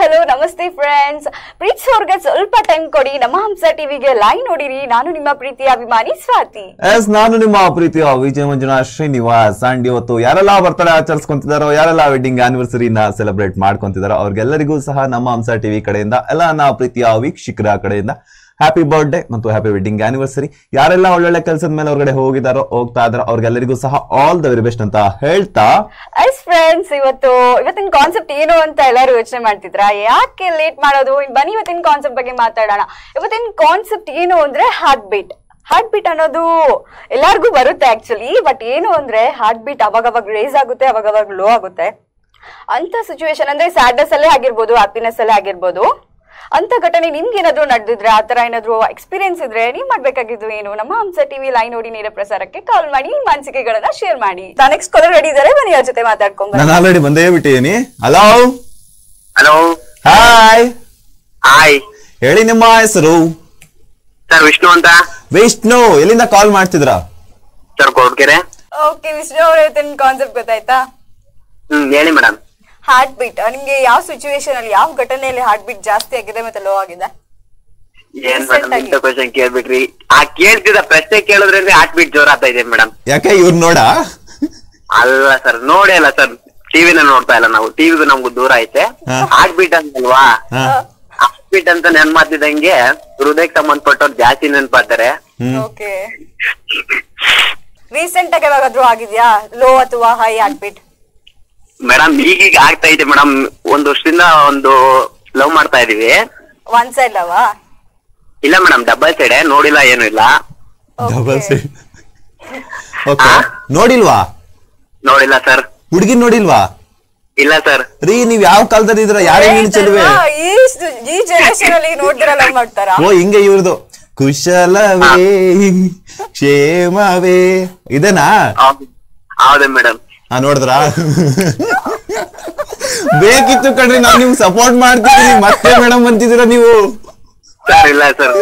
Hello ನಮಸ್ತೆ friends. ಪ್ರೀತಿಸೋರ್ಗೆ ಸ್ವಲ್ಪ time ಕೊಡಿ. ನಮ್ಮ ಹಂಸ ಟಿವಿಗೆ ಲೈವ್ ನೋಡಿರಿ. ನಾನು ನಿಮ್ಮ ಪ್ರೀತಿಯ ಅಭಿಮಾನಿ ಸ್ವಾತಿ. ನಾನು ನಿಮ್ಮ ಪ್ರೀತಿಯ ವಿಜಯ ಮಂಜುನಾಥ್ ಶ್ರೀನಿವಾಸ್. ಅಂಡ್ ಇವತ್ತು ಯಾರೆಲ್ಲ ಬರ್ತಡೇ ಆಚರಿಸ್ಕೊಂತಿದಾರೋ, ಯಾರೆಲ್ಲ ವೆಡ್ಡಿಂಗ್ ಆನಿವರ್ಸರಿನ ಸೆಲೆಬ್ರೇಟ್ ಮಾಡ್ಕೊಂತಿದಾರೋ ಅವ್ರಿಗೆಲ್ಲರಿಗೂ ಸಹ ನಮ್ಮ ಹಂಸ ಟಿವಿ ಕಡೆಯಿಂದ ಎಲ್ಲ ನನ್ನ ಪ್ರೀತಿಯ ವೀಕ್ಷಕರ ಕಡೆಯಿಂದ ಹ್ಯಾಪಿ ಬರ್ತ್ಡೇ ಮತ್ತು ಹ್ಯಾಪಿ ವೆಡ್ಡಿಂಗ್ ಆನಿವರ್ಸರಿ. ಯಾರೆಲ್ಲ ಒಳ್ಳೊಳ್ಳೆ ಕೆಲಸದ ಮೇಲೆ ಹೊರಗಡೆ ಹೋಗ್ತಾ ಇದಾರೋ ಅವ್ರಿಗೆಲ್ಲರಿಗೂ ಸಹ ಆಲ್ ದ ವೆರಿ ಬೆಸ್ಟ್ ಅಂತ ಹೇಳ್ತಾ, ಫ್ರೆಂಡ್ಸ್ ಇವತ್ತಿನ ಕಾನ್ಸೆಪ್ಟ್ ಏನು ಅಂತ ಎಲ್ಲರೂ ಯೋಚನೆ ಮಾಡ್ತಿದ್ರಾ? ಯಾಕೆ ಲೇಟ್ ಮಾಡೋದು? ಬನ್ನಿ ಇವತ್ತಿನ ಕಾನ್ಸೆಪ್ಟ್ ಬಗ್ಗೆ ಮಾತಾಡೋಣ. ಇವತ್ತಿನ ಕಾನ್ಸೆಪ್ಟ್ ಏನು ಅಂದ್ರೆ ಹಾರ್ಟ್ ಬೀಟ್ ಅನ್ನೋದು ಎಲ್ಲಾರ್ಗೂ ಬರುತ್ತೆ ಆಕ್ಚುಲಿ. ಬಟ್ ಏನು ಅಂದ್ರೆ ಹಾರ್ಟ್ ಬೀಟ್ ಅವಾಗ ರೇಸ್ ಆಗುತ್ತೆ, ಅವಾಗ ಲೋ ಆಗುತ್ತೆ. ಅಂತ ಸಿಚುವೇಶನ್ ಅಂದ್ರೆ ಸ್ಯಾಡ್ನೆಸ್ ಅಲ್ಲೇ ಆಗಿರ್ಬೋದು, ಹ್ಯಾಪಿನೆಸ್ ಅಲ್ಲೇ ಆಗಿರ್ಬೋದು. ಅಂತ ಘಟನೆ ನಿಮ್ಗೆ ಏನಾದ್ರು ನಡೆದಿದ್ರೆ, ಆತರ ಏನಾದ್ರು ಎಕ್ಸ್ಪೀರಿಯನ್ಸ್ ಇದ್ರೆ ನೀವ್ ಮಾಡ್ಬೇಕಾಗಿದ್ದು ಏನು? ನಮ್ಮ ಹಂಸ ಟಿವಿ ಲೈವ್ ನೋಡಿ ನೇರ ಪ್ರಸಾರಕ್ಕೆ ಕಾಲ್ ಮಾಡಿ ನಿಮ್ಮ ಅನಿಸಿಕೆಗಳನ್ನ ಶೇರ್ ಮಾಡಿ. ನೆಕ್ಸ್ಟ್ ಕಾಲರ್ ರೆಡಿ ಇದಾರೆ, ಬನ್ನಿ ಅವ್ರ ಜೊತೆ ಮಾತಾಡ್ಕೊಂಡ್. ನಾನು ಆಲ್ರೆಡಿ ಬಂದೇ ಬಿಟ್ಟಿದ್ದೀನಿ. ಹಲೋ ಹಲೋ, ಹಾಯ್, ಹೇಳಿ ನಿಮ್ಮ ಹೆಸರು? ಸರ್ ವಿಷ್ಣು ಅಂತ. ವಿಷ್ಣು, ಎಲ್ಲಿಂದ ಕಾಲ್ ಮಾಡ್ತಿದ್ರ? ಸರ್ ಕೊರಟಗೆರೆ. ಓಕೆ ವಿಷ್ಣು ಅವ್ರ ಇವತ್ತಿನ ಕಾನ್ಸೆಪ್ಟ್ ಗೊತ್ತಾಯ್ತಾ? ಹೇಳಿ ಮೇಡಮ್. ಹಾರ್ಟ್ ಬೀಟ್ ನಿಮ್ಗೆ ಯಾವ ಸಿಚುವೇಶನ್ ಅಲ್ಲಿ, ಯಾವ ಘಟನೆಯಲ್ಲಿ ಹಾರ್ಟ್ ಬೀಟ್ ಜಾಸ್ತಿ ಆಗಿದೆ ಮತ್ತೆ ಲೋ ಆಗಿದೆ? ಏನ್ ಮೇಡಮ್ ಇಂತ ಕ್ವಶನ್ ಕೇಳ್ಬಿಟ್ರಿ? ಕೇಳ್ತಿದ್ದ ಪ್ರಶ್ನೆ ಕೇಳಿದ್ರೆ ಹಾರ್ಟ್ ಬೀಟ್ ಜೋರ್ ಆಗ್ತಾ ಇದೆ ಮೇಡಮ್. ಯಾಕೆ ಇವ್ರು ನೋಡ? ಅಲ್ಲ ಸರ್, ನೋಡೇ ಇಲ್ಲ ಸರ್, ಟಿವಿನ ನೋಡ್ತಾ ಇಲ್ಲ ನಾವು. ಟಿವಿಗೂ ನಮ್ಗೂ ದೂರ ಐತೆ. ಹಾರ್ಟ್ ಬೀಟ್ ಅಂತಲ್ವಾ? ಹಾರ್ಟ್ ಬೀಟ್ ಅಂತ ನೆನ್ಪಾತಿದಂಗೆ ಹೃದಯಕ್ಕೆ ಸಂಬಂಧಪಟ್ಟವ್ರು ಜಾಸ್ತಿ ನೆನ್ಪಾತಾರೆ. ಓಕೆ, ರೀಸೆಂಟ್ ಆಗಿ ಯಾವಾಗಾದ್ರೂ ಆಗಿದ್ಯಾ ಲೋ ಅಥವಾ ಹೈ ಹಾರ್ಟ್ ಬೀಟ್? ಮೇಡಮ್ ಈಗೀಗ ಆಗ್ತಾ ಇದೆ ಮೇಡಮ್. ಒಂದು ವರ್ಷದಿಂದ ಒಂದು ಲವ್ ಮಾಡ್ತಾ ಇದೀವಿ. ಒನ್ ಸೈಡ್ ಲವಾ? ಇಲ್ಲ ಮೇಡಮ್, ಡಬಲ್ ಸೈಡ್. ನೋಡಿಲ್ಲ, ಏನು ಇಲ್ಲ. Double side. ಓಕೆ, ನೋಡಿಲ್ವಾ? ನೋಡಿಲ್ಲ ಸರ್. ಹುಡುಗಿ ನೋಡಿಲ್ವಾ? ಇಲ್ಲ ಸರ್. ರೀ, ನೀವ್ ಯಾವ ಕಾಲದಲ್ಲಿ ಇದ್ರ? ಯಾರೇ ಚೆಲುವೆ ಈ ಜನರೇಷನ್ ಅಲ್ಲಿ ನೋಡಿದ್ರ ಲವ್ ಮಾಡ್ತಾರ? ಓ, ಹಿಂಗೆ ಇವ್ರದು ಕುಶಲವೇ ಕ್ಷೇಮವೇ ಇದೇನಾ? ಹೌದೇ ಮೇಡಮ್. ನೋಡಿದ್ರ? ಬೇಕಿತ್ತು ಕಣ್ರಿ, ನಾನ್ ನಿಮ್ಗೆ ಸಪೋರ್ಟ್ ಮಾಡ್ತಿದ್ದೀನಿ. ಮತ್ತೆ ಮೇಡಮ್ ಅಂತಿದ್ದೀರಾ ನೀವು? ಸರ್ ಇಲ್ಲ ಸರ್,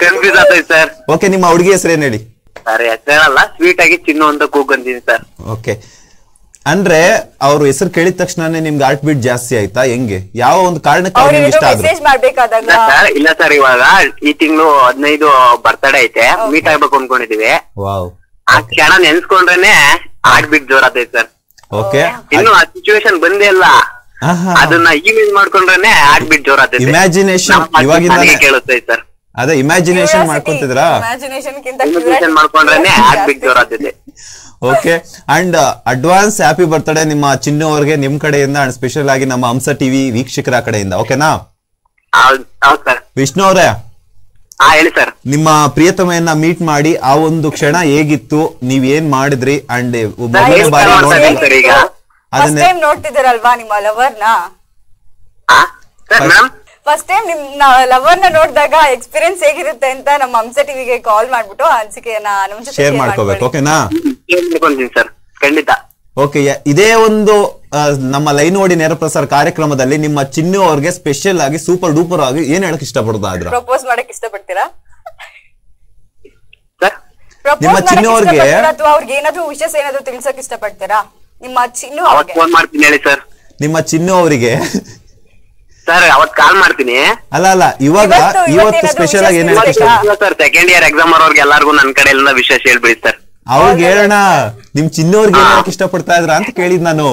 ಕನ್ಫ್ಯೂಸ್ ಆಗ್ತೈತೆ ಸರ್. ಓಕೆ, ನಿಮ್ಮ ಹುಡುಗಿ ಹೆಸರು ಏನ್ ಹೇಳಿ? ಸರ್ ಹೆಸರಲ್ಲ, ಸ್ವೀಟ್ ಆಗಿ ಚಿನ್ನು ಅಂತ ಕೂಗಂತೀನಿ ಸರ್. ಓಕೆ, ಅಂದ್ರೆ ಅವ್ರ ಹೆಸರು ಕೇಳಿದ ತಕ್ಷಣನೇ ನಿಮ್ಗೆ ಹಾರ್ಟ್ ಬೀಟ್ ಜಾಸ್ತಿ ಆಯ್ತಾ? ಹೆಂಗೆ, ಯಾವ ಒಂದು ಕಾರಣಕ್ಕೆ ಅವ್ರಿಗೆ ಇಷ್ಟ ಆದ್ರು? ಸರ್ ಇಲ್ಲ ಸರ್, ಇವಾಗ ಈ ತಿಂಗಳು 15 ಬರ್ತಡೇ ಐತೆ, ಮೀಟ್ ಆಗ್ಬೇಕು ಅನ್ಕೊಂಡಿದೀವಿ. ವಾವ್, ಆ ಕ್ಷಣ ನೆನ್ಸ್ಕೊಂಡ್ರೇನೆ ಹಾರ್ಟ್ ಬೀಟ್ ಜೋರ್ ಆಗ್ತೈತೆ ಸರ್. ಓಕೆ, ಇನ್ನು ಆ ಸಿಚುವೇಶನ್ ಬಂದೇ ಇಲ್ಲ, ಅದನ್ನ ಇಮೇಜ್ ಮಾಡ್ಕೊಂಡ್ರೇನೆ ಹಾರ್ಟ್ ಬೀಟ್ ಜೋರ್ ಆಗ್ತೈತೆ. ಇಮ್ಯಾಜಿನೇಷನ್ ಇವಾಗಿಂದ ಕೇಳುತ್ತೈತೆ ಸರ್. ಅದೇ ಇಮ್ಯಾಜಿನೇಷನ್ ಮಾಡ್ಕೊಂತಿದ್ರಾ? ಇಮ್ಯಾಜಿನೇಷನ್ ಮಾಡ್ಕೊಂಡ್ರೇನೆ ಹಾರ್ಟ್ ಬೀಟ್ ಜೋರ್ ಆಗ್ತೈತೆ. Okay, and advance happy birthday ನಿಮ್ಮ ಚಿನ್ನು ಅವ್ರಿಗೆ ನಿಮ್ ಕಡೆಯಿಂದ, ಅಂಡ್ ಸ್ಪೆಷಲ್ ಆಗಿ ನಮ್ಮ ಹಂಸ ಟಿವಿ ವೀಕ್ಷಕರ ಕಡೆಯಿಂದ. ಓಕೆನಾ? ಹೌದು ಸರ್. ವಿಷ್ಣು ಅವರೇ, ಹೇಳಿ ಸರ್. ನಿಮ್ಮ ಪ್ರಿಯತಮೆಯನ್ನ ಮೀಟ್ ಮಾಡಿ ಆ ಒಂದು ಕ್ಷಣ ಹೇಗಿತ್ತು, ನೀವ್ ಏನ್ ಮಾಡಿದ್ರಿ? ಅಂಡ್ ನೋಡ್ತಿದ್ದೀರಲ್ವಾ ನಿಮ್ಮ ಲವರ್ನ? ಮೇಡಮ್ ಫಸ್ಟ್ ಟೈಮ್ ನಿಮ್ ಲವರ್ ನ ನೋಡಿದಾಗ ಎಕ್ಸ್ಪೀರಿಯನ್ಸ್ ಹೇಗಿರುತ್ತೆ ಅಂತ ನಮ್ಮ ಹಂಸ ಟಿವಿಗೆ ಕಾಲ್ ಮಾಡ್ಬಿಟ್ಟು ಅನಿಸಿಕೆಯನ್ನ ನಮ್ಮ ಜೊತೆ ಶೇರ್ ಮಾಡ್ಕೋಬೇಕು. ಓಕೆನಾ? ಸರ್ ಖಂಡಿತ. ಓಕೆ, ಇದೇ ಒಂದು ನಮ್ಮ ಲೈನ್ ನೋಡಿ ನೇರ ಪ್ರಸಾರ ಕಾರ್ಯಕ್ರಮದಲ್ಲಿ ನಿಮ್ಮ ಚಿನ್ನು ಅವ್ರಿಗೆ ಸ್ಪೆಷಲ್ ಆಗಿ ಸೂಪರ್ ಡೂಪರ್ ಆಗಿ ಏನ್ ಹೇಳಕ್ ಇಷ್ಟಪಡ್ತಾ ಇದ್ರ? ಪ್ರಪೋಸ್ ಮಾಡಕ್ ಇಷ್ಟಪಡ್ತೀರಾ? ನಿಮ್ಮ ಚಿನ್ನು ಅವ್ರಿಗೆ ಅಥವಾ ಅವ್ರಿಗೆ ಏನಾದ್ರು ವಿಶೇಷ ಏನಾದ್ರು ತಿಳಿಸಕ್ ಇಷ್ಟಪಡ್ತೀರಾ? ನಿಮ್ಮ ಚಿನ್ನು ಫೋನ್ ಮಾಡ್ತೀನಿ ಹೇಳಿ ಸರ್. ನಿಮ್ಮ ಚಿನ್ನು ಅವರಿಗೆ ಸರ್ ಅವತ್ ಕಾಲ್ ಮಾಡ್ತೀನಿ. ಅಲ್ಲ ಇವತ್ತು ಸ್ಪೆಷಲ್ ಆಗಿ ಏನ್ ಹೇಳಕ್ ಇಷ್ಟ? ಸರ್ ಸೆಕೆಂಡ್ ಇಯರ್ ಎಕ್ಸಾಮ್ ಅವ್ರಿಗೆ ಎಲ್ಲಾರ್ಗು ನನ್ ಕಡೆಯಿಂದ ವಿಶೇಷ ಹೇಳ್ಬಿಡಿ ಸರ್. ಅವ್ರಿಗೆ ಹೇಳೋಣ, ನಿಮ್ ಚಿನ್ನವ್ರಿಗೆ ಏನ್ ಹೇಳಕ್ ಇಷ್ಟಪಡ್ತಾ ಇದ್ರ ಅಂತ ಕೇಳಿದ್ ನಾನು.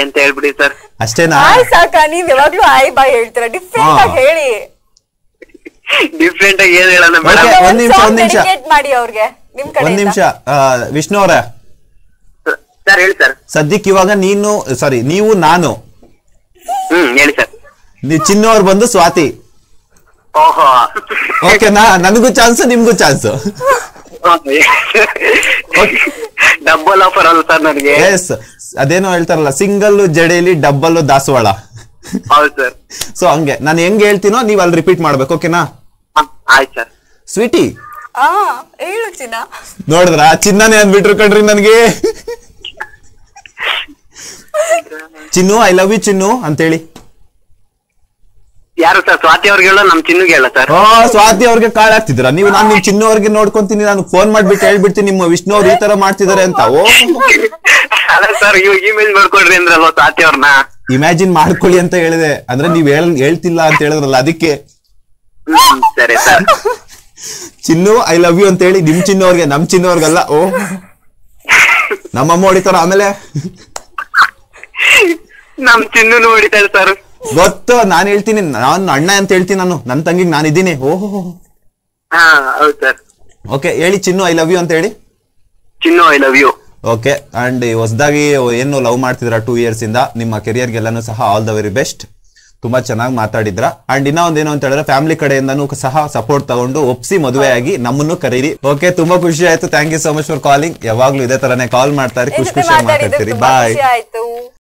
ಅಂತ ಹೇಳ್ಬಿಡಿ ಸರ್. ಅಷ್ಟೇನಾ? ಸಾಕ, ನೀವ್ ಯಾವಾಗ್ಲೂ ಆಯ್ ಬಾಯ್ ಹೇಳ್ತೀರಾ, ಡಿಫ್ರೆಂಟ್ ಆಗಿ ಹೇಳಿ. ಡಿಫ್ರೆಂಟ್ ಆಗಿ ಏನ್ ಹೇಳೋಣ? ಒಂದ್ ನಿಮಿಷ ಮಾಡಿ ಅವ್ರಿಗೆ ನಿಮ್ ಕಡೆ. ಒಂದ್ ನಿಮಿಷ ವಿಷ್ಣು ಅವರ ಸರ್ ಹೇಳಿ ಸರ್. ಸದ್ಯಕ್ಕೆ ಇವಾಗ ನೀವು ನಾನು ಹೇಳಿ ಸರ್. ಚಿನ್ನು ಅವ್ರು ಬಂದು ಸ್ವಾತಿ. ಓಹೋ, ಓಕೆನಾ? ನನಗೂ ಚಾನ್ಸ್, ನಿಮ್ಗೂ ಚಾನ್ಸ್. ಡಬಲ್ ಆಫರ್ ಅಲ್ಲ ಸರ್ ನನಗೆ? ಎಸ್, ಅದೇನೋ ಹೇಳ್ತಾರಲ್ಲ, ಸಿಂಗಲ್ ಜಡೆಯಲ್ಲಿ ಡಬ್ಬಲ್ ದಾಸವಾಳ. ಹೌದು ಸರ್. ಸೊ ಹಂಗೆ ನಾನು ಹೆಂಗ್ ಹೇಳ್ತೀನೋ ನೀವ್ ಅಲ್ಲಿ ರಿಪೀಟ್ ಮಾಡ್ಬೇಕು. ಓಕೆನಾ? ಆಯ್ತು ಸರ್. ಸ್ವೀಟಿ ಹೇಳು ಚಿನ್ನ. ನೋಡಿದ್ರ, ಚಿನ್ನನೇ ಅಂದ್ಬಿಟ್ರು ಕಣ್ರಿ ನನ್ಗೆ. ಚಿನ್ನು, ಐ ಲವ್ ಯು ಚಿನ್ನು ಅಂತೇಳಿ. ಯಾರು ಸರ್? ಸ್ವಾತಿ ಅವ್ರಿಗೆ ಹೇಳೋ, ನಮ್ ಚಿನ್ನುಗೆ ಹೇಳ ಸರ್. ಸ್ವಾತಿ ಅವ್ರಿಗೆ ಕಾಳ್ ಹಾಕ್ತಿದ್ರ ನೀವು? ನಾನು ನಿಮ್ ಚಿನ್ನು ಅವ್ರಿಗೆ ನೋಡ್ಕೊಂತೀನಿ, ನಾನು ಫೋನ್ ಮಾಡ್ಬಿಟ್ಟು ಹೇಳ್ಬಿಡ್ತೀನಿ ನಿಮ್ಮ ವಿಷ್ಣು ಅವ್ರು ಈ ತರ ಮಾಡ್ತಿದಾರೆ ಅಂತ. ಓ ಅಲ್ಲ ಸರ್, ಇಮೇಲ್ ಮಾಡ್ಕೊಡ್ರಿ ಅಂದ್ರಲ್ವ ಸ್ವಾತಿ ಅವ್ರನ್ನ? ಇಮ್ಯಾಜಿನ್ ಮಾಡ್ಕೊಳ್ಳಿ ಅಂತ ಹೇಳಿದೆ, ಅಂದ್ರೆ ನೀವ್ ಹೇಳ್ತಿಲ್ಲ ಅಂತ ಹೇಳಿದ್ರಲ್ಲ ಅದಕ್ಕೆ. ಸರಿ sir. Chinnu I love you ಅಂತ ಹೇಳಿ ನಿಮ್ ಚಿನ್ನವ್ರಿಗೆ, ನಮ್ ಚಿನ್ನವ್ರಿಗಲ್ಲ. ಓ ನಮ್ಮಮ್ಮ ಹೊಡಿತಾರ ಆಮೇಲೆ. ನಮ್ ಚಿನ್ನು ಹೊಡಿತಾರೆ ಸರ್. ಗೊತ್ತು, ನಾನ್ ಹೇಳ್ತೀನಿ, ನಾನ್ ಅಣ್ಣ ಅಂತ ಹೇಳ್ತೀನಿ, ನಾನು ನನ್ ತಂಗಿಗ್ ನಾನಿದ್ದೀನಿ. ಓಹೋ ಹಾ ಹೌದು ಸರ್. ಓಕೆ ಹೇಳಿ ಚಿನ್ನು ಐ ಲವ್ ಯು ಅಂತ ಹೇಳಿ. Chinnu I love you. Okay, and ಹೊಸದಾಗಿ ಏನು ಲವ್ ಮಾಡ್ತಿದ್ರ 2 years ಇಂದ, ನಿಮ್ಮ ಕೆರಿಯರ್ಗೆಲ್ಲಾನು ಸಹ ಆಲ್ ದ ವೆರಿ ಬೆಸ್ಟ್. ತುಂಬಾ ಚೆನ್ನಾಗಿ ಮಾತಾಡಿದ್ರ. ಅಂಡ್ ಇನ್ನೂ ಒಂದೇನು ಅಂತ ಹೇಳಿದ್ರೆ ಫ್ಯಾಮಿಲಿ ಕಡೆಯಿಂದನೂ ಸಹ ಸಪೋರ್ಟ್ ತಗೊಂಡು ಒಪ್ಸಿ ಮದುವೆ ಆಗಿ ನಮ್ಮನ್ನು ಕರೀರಿ. ಓಕೆ, ತುಂಬಾ ಖುಷಿ ಆಯ್ತು. Thank you so much for calling. ಯಾವಾಗ್ಲೂ ಇದೇ ತರನೇ ಕಾಲ್ ಮಾಡ್ತಾರೆ, ಖುಷಿ ಖುಷಿಯಾಗಿ ಮಾತಾಡ್ತೀರಿ. ಬಾಯ್.